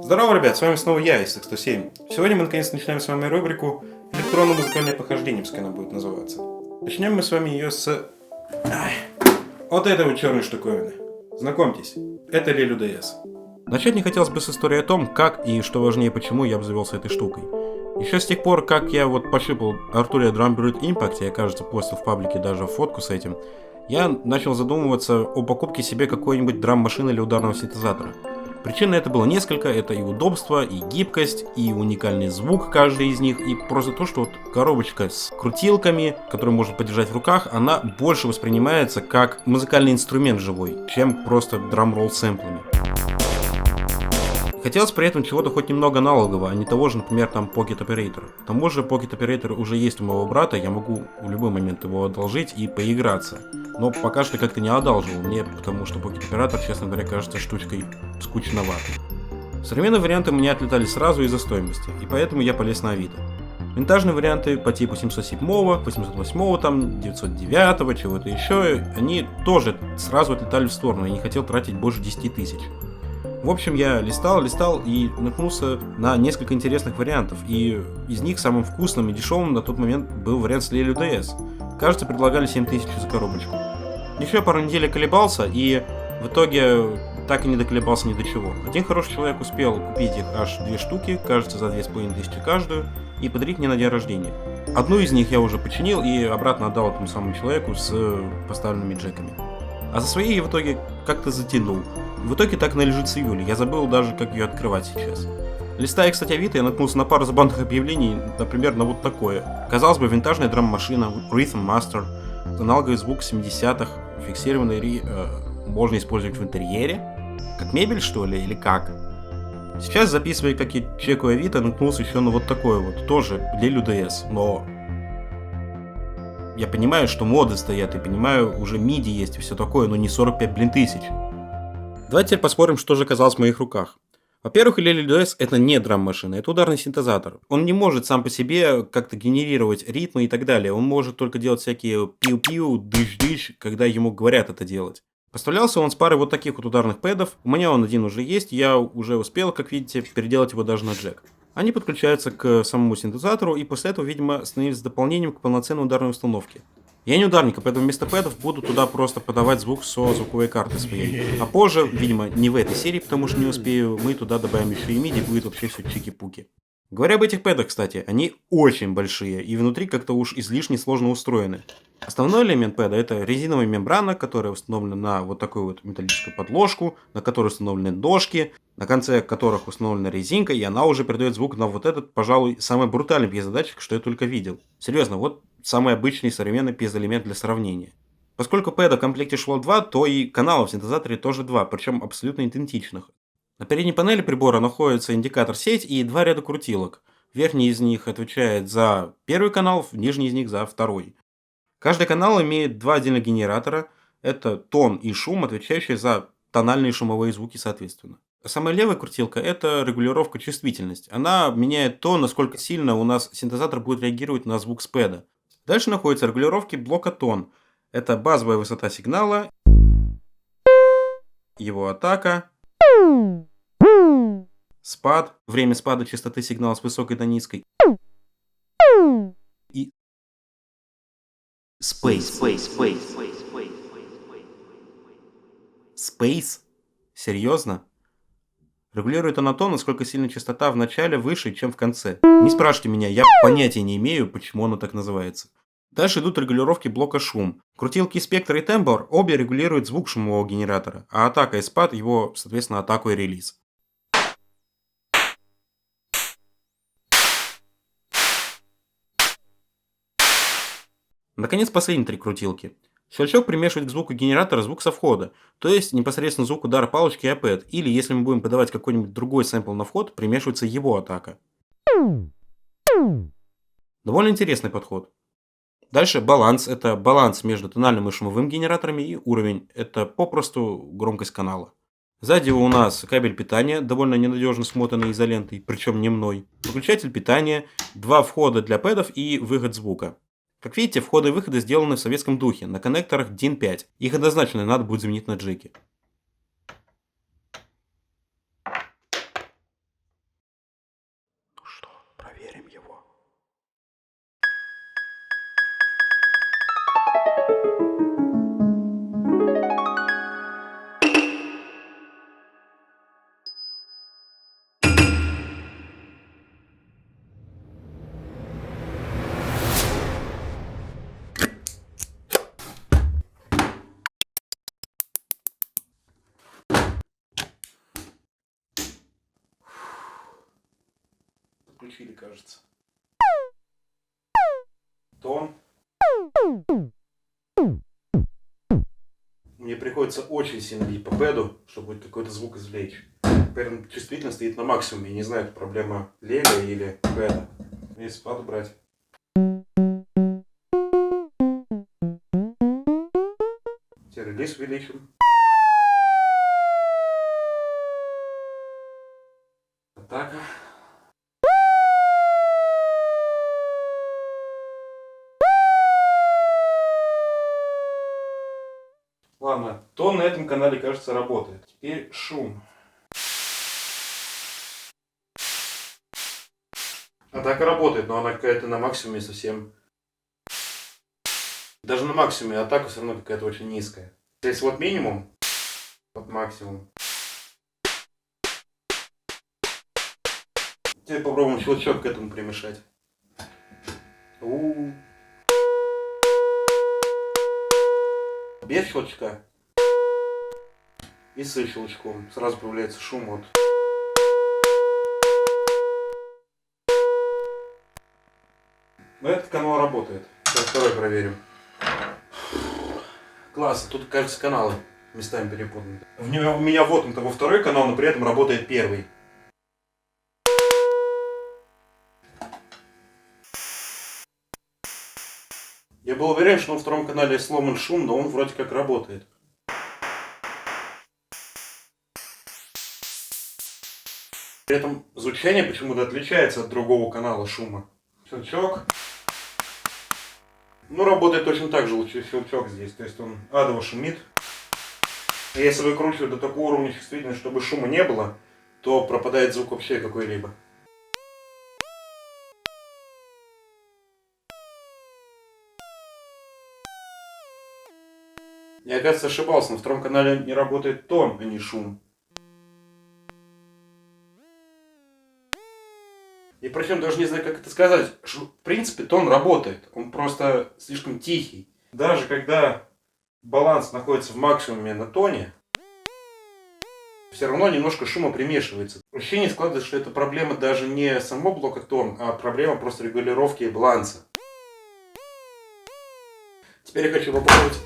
Здорово, ребят, с вами снова я, ИС-107. Сегодня мы наконец начинаем с вами рубрику «Электронно-музыкальное похождение», пускай она будет называться. Начнем мы с вами ее с... вот этой вот черной штуковины. Знакомьтесь, это Lelu DS. Начать не хотелось бы с истории о том, как и, что важнее, почему я обзавелся этой штукой. Еще с тех пор, как я вот пощупал Arturia Drumbeat Impact, я, кажется, постил в паблике даже фотку с этим, я начал задумываться о покупке себе какой-нибудь драм-машины или ударного синтезатора. Причин на это было несколько, это и удобство, и гибкость, и уникальный звук каждой из них, и просто то, что вот коробочка с крутилками, которую можно подержать в руках, она больше воспринимается как музыкальный инструмент живой, чем просто драм-ролл с сэмплами. Хотелось при этом чего-то хоть немного аналогового, а не того же, например, там Pocket Operator. К тому же Pocket Operator уже есть у моего брата, я могу в любой момент его одолжить и поиграться. Но пока что как-то не одалживал мне, потому что Pocket Operator, честно говоря, кажется штучкой скучноватой. Современные варианты мне отлетали сразу из-за стоимости, и поэтому я полез на Авито. Винтажные варианты по типу 707, 808, там, 909, чего-то еще, они тоже сразу отлетали в сторону, я не хотел тратить больше 10 тысяч. В общем, я листал и наткнулся на несколько интересных вариантов, и из них самым вкусным и дешевым на тот момент был вариант с Lelu DS. Кажется, предлагали 7000 за коробочку. Еще пару недель колебался, и в итоге так и не доколебался ни до чего. Один хороший человек успел купить их аж 2 штуки, кажется, за 2500 каждую, и подарить мне на день рождения. Одну из них я уже починил и обратно отдал этому самому человеку с поставленными джеками. А за свои я в итоге как-то затянул. В итоге так она лежит с июля, я забыл даже, как ее открывать сейчас. Листая, кстати, Авито, я наткнулся на пару забавных объявлений, например, на вот такое. Казалось бы, винтажная драм-машина, Rhythm Master, аналоговый звук 70-х, фиксированный можно использовать в интерьере. Как мебель, что ли, или как? Сейчас, записывая, как я чекаю Авито, наткнулся еще на вот такое вот, тоже Lelu DS, но... Я понимаю, что моды стоят, и понимаю, уже MIDI есть и все такое, но не 45, тысяч. Давайте теперь посмотрим, что же оказалось в моих руках. Во-первых, Lelu DS это не драм-машина, это ударный синтезатор. Он не может сам по себе как-то генерировать ритмы и так далее. Он может только делать всякие пиу-пиу, дыш-дыш, когда ему говорят это делать. Поставлялся он с парой вот таких вот ударных пэдов. У меня он один уже есть, я уже успел, как видите, переделать его даже на джек. Они подключаются к самому синтезатору и после этого, видимо, становились дополнением к полноценной ударной установке. Я не ударник, поэтому вместо пэдов буду туда просто подавать звук со звуковой карты своей. А позже, видимо, не в этой серии, потому что не успею, мы туда добавим еще и MIDI, будет вообще все чики-пуки. Говоря об этих пэдах, кстати, они очень большие и внутри как-то уж излишне сложно устроены. Основной элемент пэда это резиновая мембрана, которая установлена на вот такую вот металлическую подложку, на которой установлены дошки, на конце которых установлена резинка, и она уже передает звук на вот этот, пожалуй, самый брутальный пьезодатчик, что я только видел. Серьезно, вот самый обычный современный пьезоэлемент для сравнения. Поскольку пэда в комплекте шло 2, то и каналов в синтезаторе тоже 2, причем абсолютно идентичных. На передней панели прибора находится индикатор сеть и 2 ряда крутилок. Верхний из них отвечает за первый канал, нижний из них за второй. Каждый канал имеет 2 отдельных генератора. Это тон и шум, отвечающие за тональные шумовые звуки соответственно. Самая левая крутилка – это регулировка чувствительности. Она меняет то, насколько сильно у нас синтезатор будет реагировать на звук с пэда. Дальше находятся регулировки блока тон. Это базовая высота сигнала, его атака, спад, время спада частоты сигнала с высокой до низкой и Space? Серьезно? Регулирует она то, насколько сильно частота в начале выше, чем в конце. Не спрашивайте меня, я понятия не имею, почему оно так называется. Дальше идут регулировки блока шум. Крутилки спектр и тембр обе регулируют звук шумового генератора, а атака и спад его, соответственно, атаку и релиз. Наконец, последние 3 крутилки. Щелчок примешивает к звуку генератора звук со входа, то есть непосредственно звук удара палочки о пэд, или если мы будем подавать какой-нибудь другой сэмпл на вход, примешивается его атака. Довольно интересный подход. Дальше баланс, это баланс между тональным и шумовым генераторами, и уровень, это попросту громкость канала. Сзади у нас кабель питания, довольно ненадежно смотанный изолентой, причем не мной. Выключатель питания, 2 входа для пэдов и выход звука. Как видите, входы и выходы сделаны в советском духе, на коннекторах DIN 5. Их однозначно надо будет заменить на джеки. его. Включили, кажется. Тон. Мне приходится очень сильно бить по пэду, чтобы хоть какой-то звук извлечь. Теперь чувствительность стоит на максимуме. Я не знаю, это проблема лега или пэда. Если пад брать. Теперь релиз увеличим. Атака. Ладно, тон на этом канале, кажется, работает. Теперь шум. Атака работает, но она какая-то на максимуме совсем. Даже на максимуме атака все равно какая-то очень низкая. Здесь вот минимум, вот максимум. Теперь попробуем щелчок к этому примешать. Без щелчка и с щелчком сразу появляется шум вот. Но этот канал работает. Сейчас второй проверим. Классно, тут, кажется, каналы местами перепутаны. У меня вот он того второй канал, но при этом работает первый. Я был уверен, что на втором канале сломан шум, но он вроде как работает. При этом звучание почему-то отличается от другого канала шума. Щелчок. Ну, работает точно так же щелчок здесь. То есть он адово шумит. И если выкручивать до такого уровня чувствительности, чтобы шума не было, то пропадает звук вообще какой-либо. Я, оказывается, ошибался. На втором канале не работает тон, а не шум. И причем даже не знаю, как это сказать. В принципе, тон работает. Он просто слишком тихий. Даже когда баланс находится в максимуме на тоне, все равно немножко шума примешивается. Ощущение складывается, что это проблема даже не самого блока тон, а проблема просто регулировки баланса. Теперь я хочу попробовать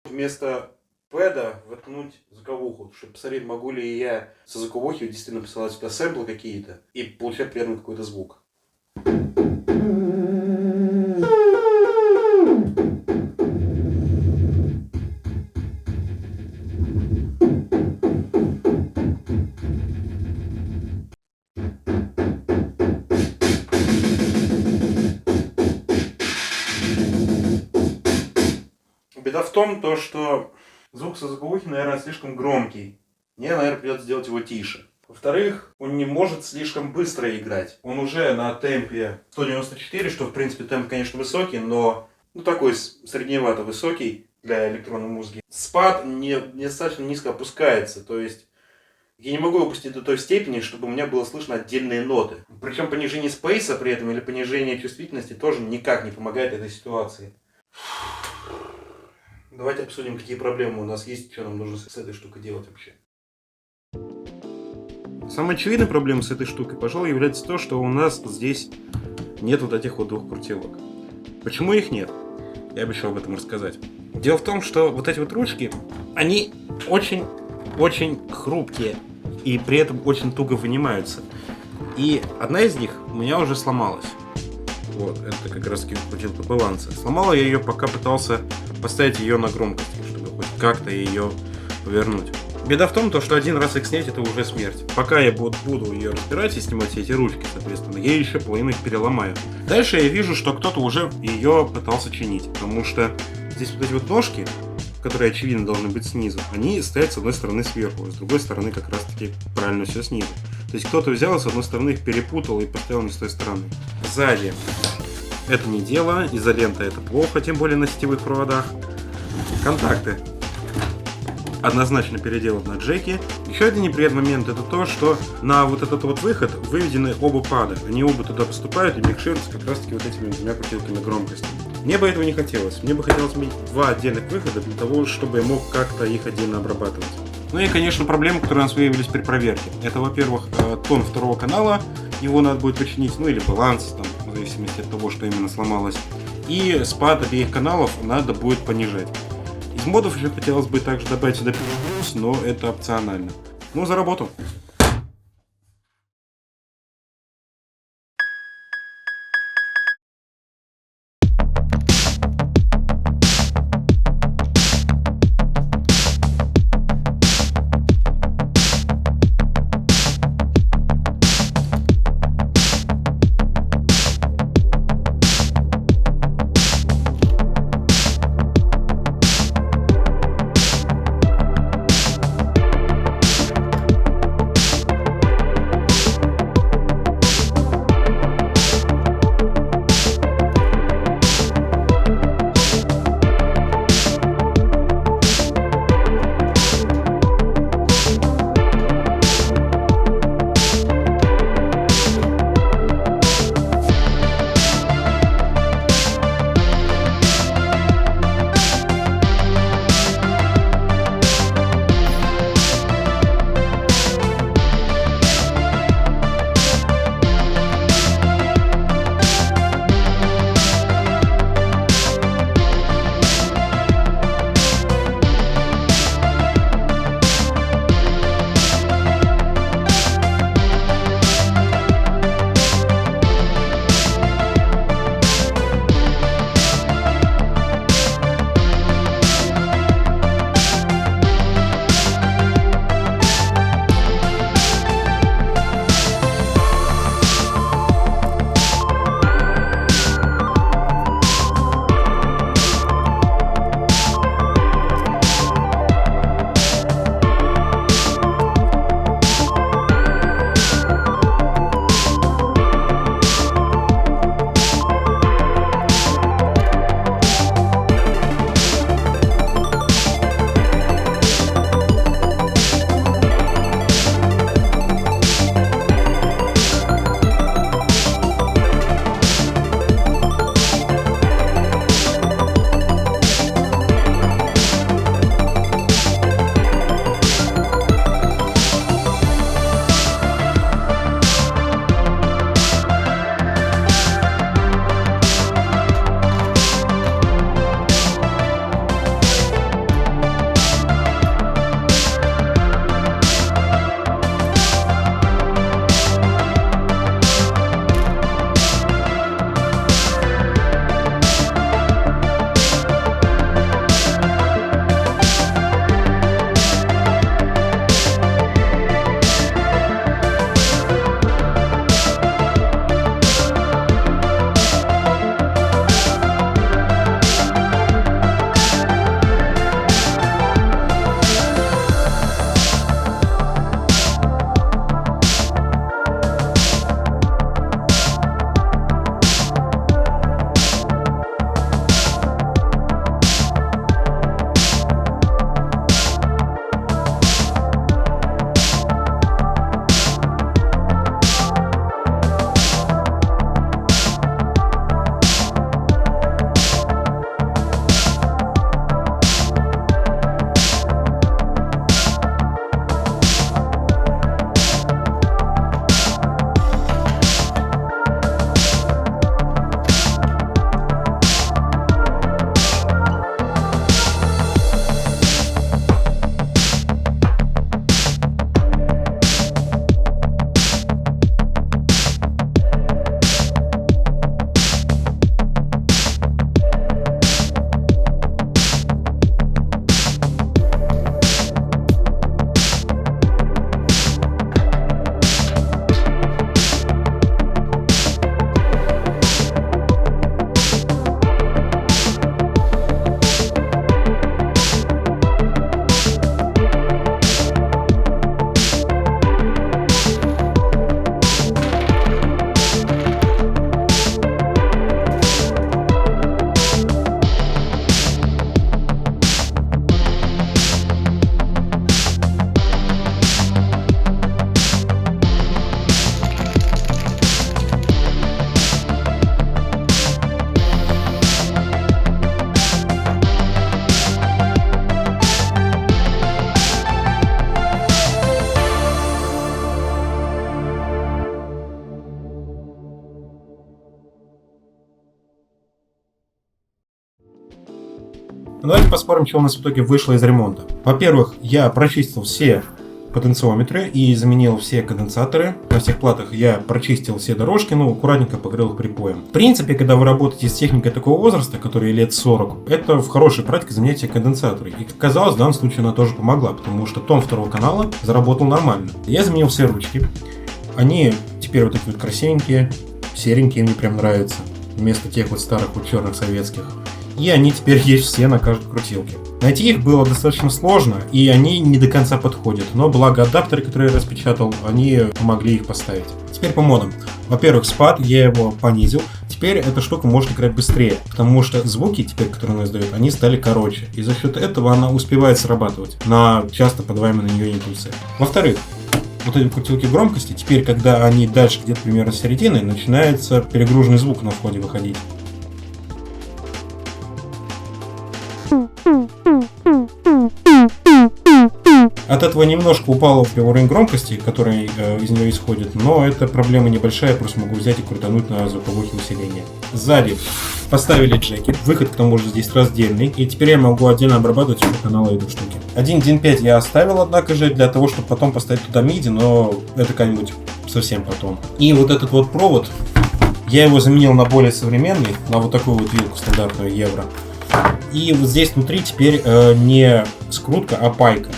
вместо пэда воткнуть звуковуху, чтобы посмотреть, могу ли я со звуковухи действительно посылать сюда сэмплы какие-то и получать при этом какой-то звук. Беда в том, что звук со звуковухи, наверное, слишком громкий. Мне, наверное, придется сделать его тише. Во-вторых, он не может слишком быстро играть. Он уже на темпе 194, что, в принципе, темп, конечно, высокий, но такой средневато высокий для электронной музыки. Спад недостаточно низко опускается, то есть я не могу опустить до той степени, чтобы у меня было слышно отдельные ноты. Причем понижение спейса при этом или понижение чувствительности тоже никак не помогает этой ситуации. Давайте обсудим, какие проблемы у нас есть, что нам нужно с этой штукой делать вообще. Самая очевидная проблема с этой штукой, пожалуй, является то, что у нас здесь нет вот этих вот двух крутилок. Почему их нет? Я обещал об этом рассказать. Дело в том, что вот эти вот ручки, они очень хрупкие и при этом очень туго вынимаются. И одна из них у меня уже сломалась. Вот, это как раз крутилка баланса. Сломал я ее, пока пытался поставить ее на громкости, чтобы хоть как-то ее повернуть. Беда в том, что один раз их снять, это уже смерть. Пока я буду ее разбирать и снимать все эти ручки, соответственно, я еще половину их переломаю. Дальше я вижу, что кто-то уже ее пытался чинить, потому что здесь вот эти вот ножки, которые, очевидно, должны быть снизу, они стоят с одной стороны сверху, а с другой стороны как раз-таки правильно все снизу. То есть кто-то взял с одной стороны, их перепутал и поставил не с той стороны. Сзади это не дело, изолента это плохо, тем более на сетевых проводах. Контакты однозначно переделан на джеки. Еще один неприятный момент это то, что на вот этот вот выход выведены оба пада. Они оба туда поступают и микшируются как раз таки вот этими двумя крутилками громкости. Мне бы этого не хотелось. Мне бы хотелось иметь два отдельных выхода для того, чтобы я мог как-то их отдельно обрабатывать. Ну и, конечно, проблемы, которые у нас выявились при проверке. Это, во-первых, тон второго канала, его надо будет починить, ну или баланс, там, в зависимости от того, что именно сломалось. И спад обеих каналов надо будет понижать. Из модов еще хотелось бы также добавить сюда плюс, но это опционально. Ну, за работу! Давайте посмотрим, что у нас в итоге вышло из ремонта. Во-первых, я прочистил все потенциометры и заменил все конденсаторы. На всех платах я прочистил все дорожки, ну, аккуратненько покрыл их припоем. В принципе, когда вы работаете с техникой такого возраста, который лет 40, это в хорошей практике заменять все конденсаторы. И, как оказалось, в данном случае она тоже помогла, потому что тон второго канала заработал нормально. Я заменил все ручки. Они теперь вот такие вот красивенькие, серенькие, мне прям нравятся. Вместо тех вот старых вот черных советских. И они теперь есть все на каждой крутилке. Найти их было достаточно сложно, и они не до конца подходят. Но благо адаптеры, которые я распечатал, они помогли их поставить. Теперь по модам. Во-первых, спад, я его понизил. Теперь эта штука может играть быстрее, потому что звуки теперь, которые она издает, они стали короче. И за счет этого она успевает срабатывать на часто подаваемые на нее импульсы. Во-вторых, вот эти крутилки громкости, теперь, когда они дальше где-то примерно середины, начинается перегруженный звук на входе выходить. От этого немножко упал уровень громкости, который из нее исходит, но это проблема небольшая, я просто могу взять и крутануть на звуковое усиление. Сзади поставили джеки, выход к тому же здесь раздельный, и теперь я могу отдельно обрабатывать оба канала этой штуки. 1.1.5 я оставил, однако же, для того, чтобы потом поставить туда MIDI, но это как-нибудь совсем потом. И вот этот вот провод, я его заменил на более современный, на вот такую вот вилку стандартную евро. И вот здесь внутри теперь не скрутка, а пайка.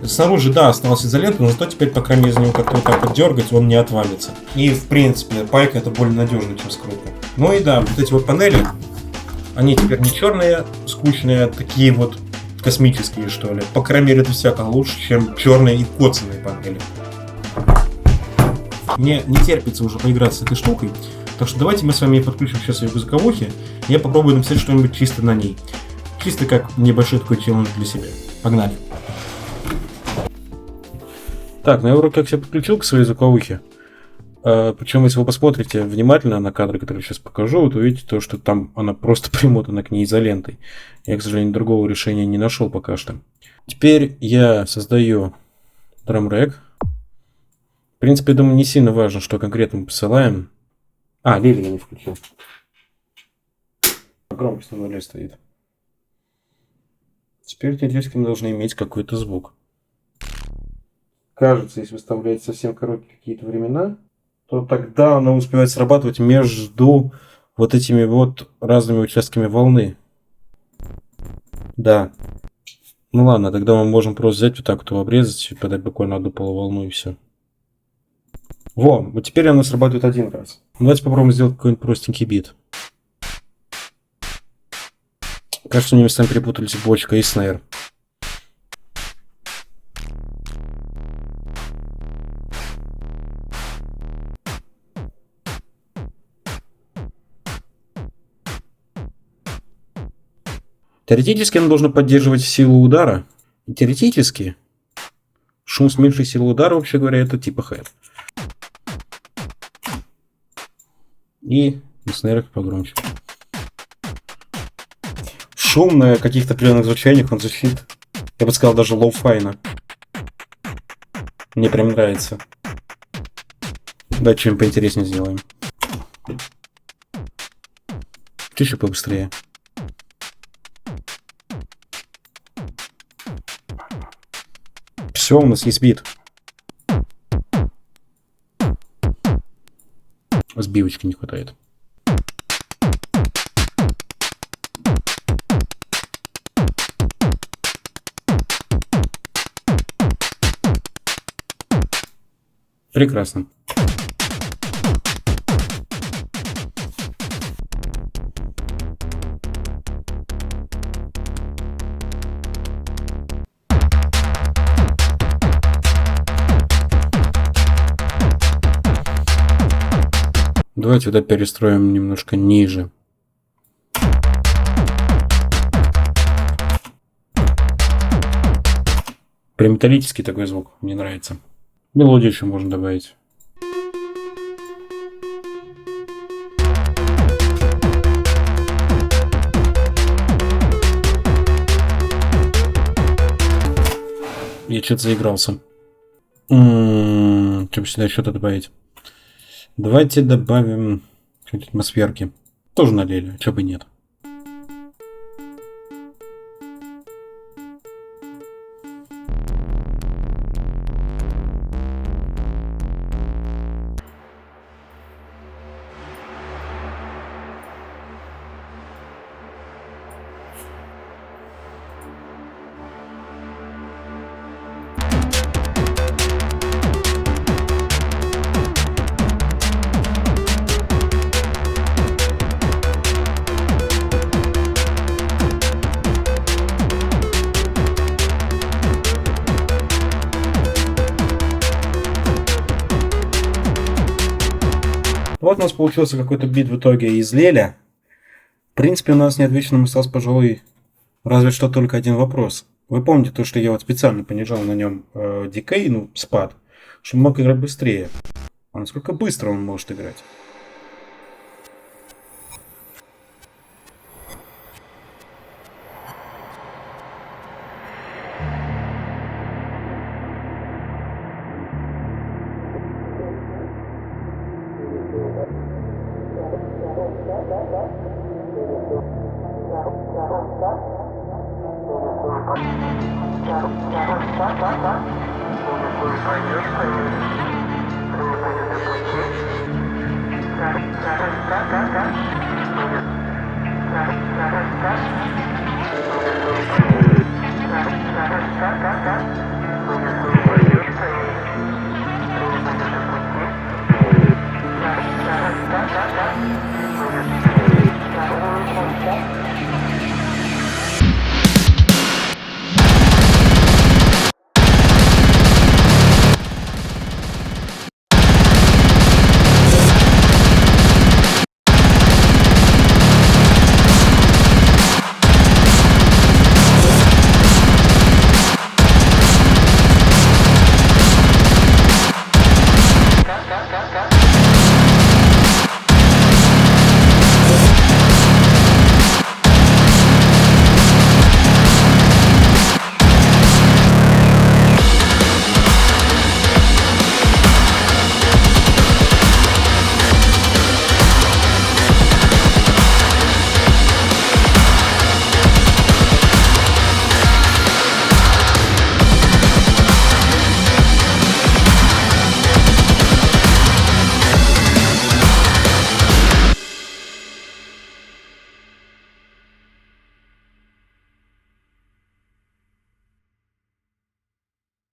Снаружи, да, осталась изолента, но зато теперь, по крайней мере, за него как-то вот так вот дергать, он не отвалится. И, в принципе, пайка это более надежно, чем скрутка. Ну и да, вот эти вот панели, они теперь не черные, скучные, а такие вот космические, что ли. По крайней мере, это всяко лучше, чем черные и коцанные панели. Мне не терпится уже поиграться с этой штукой, так что давайте мы с вами подключим сейчас ее к звуковухе, и я попробую написать что-нибудь чисто на ней. Чисто как небольшой такой челлендж для себя. Погнали! Так, ну я вроде как себя подключил к своей звуковухе. Причем, если вы посмотрите внимательно на кадры, которые сейчас покажу, то увидите то, что там она просто примотана к ней изолентой. Я, к сожалению, другого решения не нашел пока что. Теперь я создаю драм-рэг. В принципе, я думаю, не сильно важно, что конкретно мы посылаем. Лили я не включил. Громкость на нуле стоит. Теперь теоретически мы должны иметь какой-то звук. Кажется, если выставлять совсем короткие какие-то времена, то тогда она успевает срабатывать между вот этими вот разными участками волны. Да. Ну ладно, тогда мы можем просто взять вот так вот его обрезать и подать буквально одну полуволну и все. Во, вот теперь она срабатывает один раз. Давайте попробуем сделать какой-нибудь простенький бит. Кажется, у меня местами перепутались бочка и снейр. Теоретически она должна поддерживать силу удара. И теоретически шум с меньшей силой удара, вообще говоря, это типа хэт. И на снейрах погромче. Шум на каких-то определенных звучаниях он звучит, я бы сказал, даже лоу-файно. Мне прям нравится. Давайте что-нибудь поинтереснее сделаем. Чуть-чуть побыстрее. Все, у нас есть бит. Сбивочки не хватает. Прекрасно. Давайте туда перестроим немножко ниже. Прям металлический такой звук, мне нравится. Мелодию еще можно добавить. Я что-то заигрался. Чтобы сюда что-то добавить. Давайте добавим какие-то атмосферки. Тоже налили, чего бы нет. Вот у нас получился какой-то бит в итоге из Леля. В принципе, у нас неотвеченным остался, пожалуй, разве что только один вопрос. Вы помните то, что я вот специально понижал на нем дикей, ну, спад, чтобы мог играть быстрее. А насколько быстро он может играть? Пойдешь,